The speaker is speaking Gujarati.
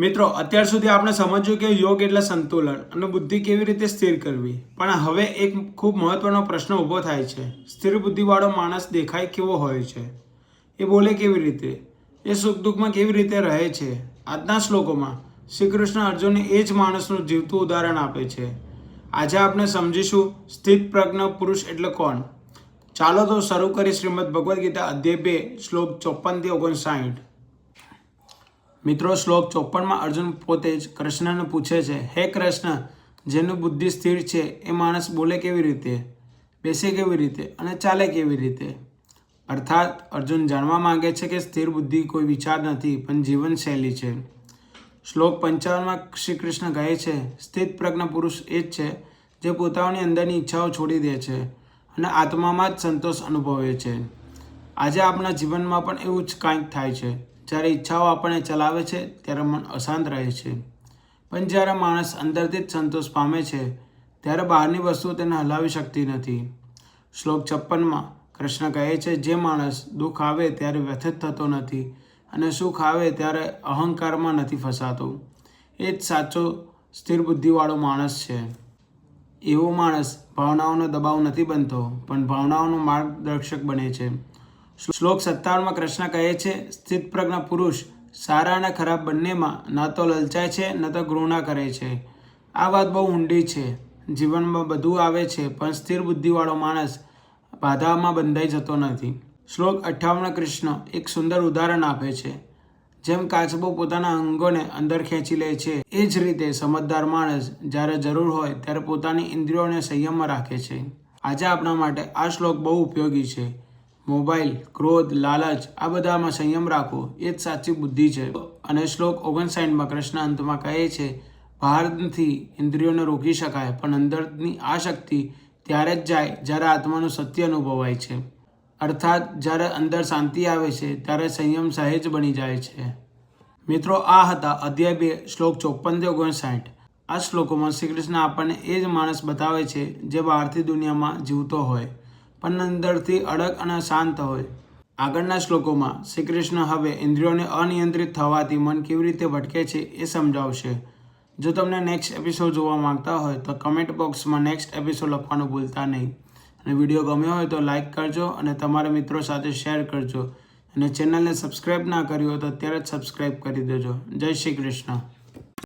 મિત્રો અત્યાર સુધી આપણે સમજ્યું કે યોગ એટલે સંતુલન અને બુદ્ધિ કેવી રીતે સ્થિર કરવી, પણ હવે એક ખૂબ મહત્વનો પ્રશ્ન ઊભો થાય છે. સ્થિર બુદ્ધિવાળો માણસ દેખાય કેવો હોય છે? એ બોલે કેવી રીતે? એ સુખ દુઃખમાં કેવી રીતે રહે છે? આજના શ્લોકોમાં શ્રી કૃષ્ણ અર્જુનને એ જ માણસનું જીવતું ઉદાહરણ આપે છે. આજે આપણે સમજીશું સ્થિત પ્રજ્ઞ પુરુષ એટલે કોણ. ચાલો તો શરૂ કરી શ્રીમદ ભગવદ્ ગીતા અધ્યાય 2 શ્લોક 54 થી 59. મિત્રો, શ્લોક 54માં અર્જુન પોતે જ કૃષ્ણને પૂછે છે, હે કૃષ્ણ, જેનું બુદ્ધિ સ્થિર છે એ માણસ બોલે કેવી રીતે, બેસે કેવી રીતે અને ચાલે કેવી રીતે? અર્થાત અર્જુન જાણવા માંગે છે કે સ્થિર બુદ્ધિ કોઈ વિચાર નથી પણ જીવનશૈલી છે. શ્લોક 55માં શ્રી કૃષ્ણ કહે છે, સ્થિત પ્રજ્ઞ પુરુષ એ જ છે જે પોતાની અંદરની ઈચ્છાઓ છોડી દે છે અને આત્મામાં જ સંતોષ અનુભવે છે. આજે આપણા જીવનમાં પણ એવું જ કંઈક થાય છે. જ્યારે ઈચ્છાઓ આપણને ચલાવે છે ત્યારે મન અશાંત રહે છે, પણ જ્યારે માણસ અંદરથી જ સંતોષ પામે છે ત્યારે બહારની વસ્તુઓ તેને હલાવી શકતી નથી. શ્લોક 56માં કૃષ્ણ કહે છે, જે માણસ દુઃખ આવે ત્યારે વ્યથિત થતો નથી અને સુખ આવે ત્યારે અહંકારમાં નથી ફસાતો, એ જ સાચો સ્થિર બુદ્ધિવાળો માણસ છે. એવો માણસ ભાવનાઓનો દબાવ નથી બનતો પણ ભાવનાઓનો માર્ગદર્શક બને છે. શ્લોક 57માં કૃષ્ણ કહે છે, સ્થિત પ્રજ્ઞ પુરુષ સારા અને ખરાબ બંનેમાં ન તો લલચાય છે ન તો ઘૃણા કરે છે. આ વાત બહુ ઊંડી છે. જીવનમાં બધું આવે છે પણ સ્થિર બુદ્ધિવાળો માણસ બાધામાં બંધાઈ જતો નથી. શ્લોક 58માં કૃષ્ણ એક સુંદર ઉદાહરણ આપે છે. જેમ કાચબો પોતાના અંગોને અંદર ખેંચી લે છે, એ જ રીતે સમજદાર માણસ જ્યારે જરૂર હોય ત્યારે પોતાની ઇન્દ્રિયોને સંયમમાં રાખે છે. આજે આપણા માટે આ શ્લોક બહુ ઉપયોગી છે. મોબાઈલ, ક્રોધ, લાલચ આ બધામાં સંયમ રાખવો એ જ સાચી બુદ્ધિ છે. અને શ્લોક 59માં કૃષ્ણ અંતમાં કહે છે, બહારથી ઇન્દ્રિયોને રોકી શકાય પણ અંદરની આ શક્તિ ત્યારે જ જાય જ્યારે આત્માનું સત્ય અનુભવાય છે. અર્થાત જ્યારે અંદર શાંતિ આવે છે ત્યારે સંયમ સહેજ બની જાય છે. મિત્રો, આ હતા અધ્યાય 2 શ્લોક 54 થી 59. આ શ્લોકોમાં શ્રી કૃષ્ણ આપણને એ જ માણસ બતાવે છે જે બહારથી દુનિયામાં જીવતો હોય પણ અંદરથી અડગ અને શાંત હોય. આગળના શ્લોકોમાં શ્રી કૃષ્ણ હવે ઇન્દ્રિયોને અનિયંત્રિત થવાથી મન કેવી રીતે ભટકે છે એ સમજાવશે. જો તમને નેક્સ્ટ એપિસોડ જોવા માંગતા હોય તો કમેન્ટ બોક્સમાં નેક્સ્ટ એપિસોડ લખવાનું ભૂલતા નહીં. અને વિડીયો ગમ્યો હોય તો લાઇક કરજો અને તમારા મિત્રો સાથે શેર કરજો. અને ચેનલને સબસ્ક્રાઈબ ના કરી હોય તો અત્યારે જ સબસ્ક્રાઈબ કરી દેજો. જય શ્રી કૃષ્ણ.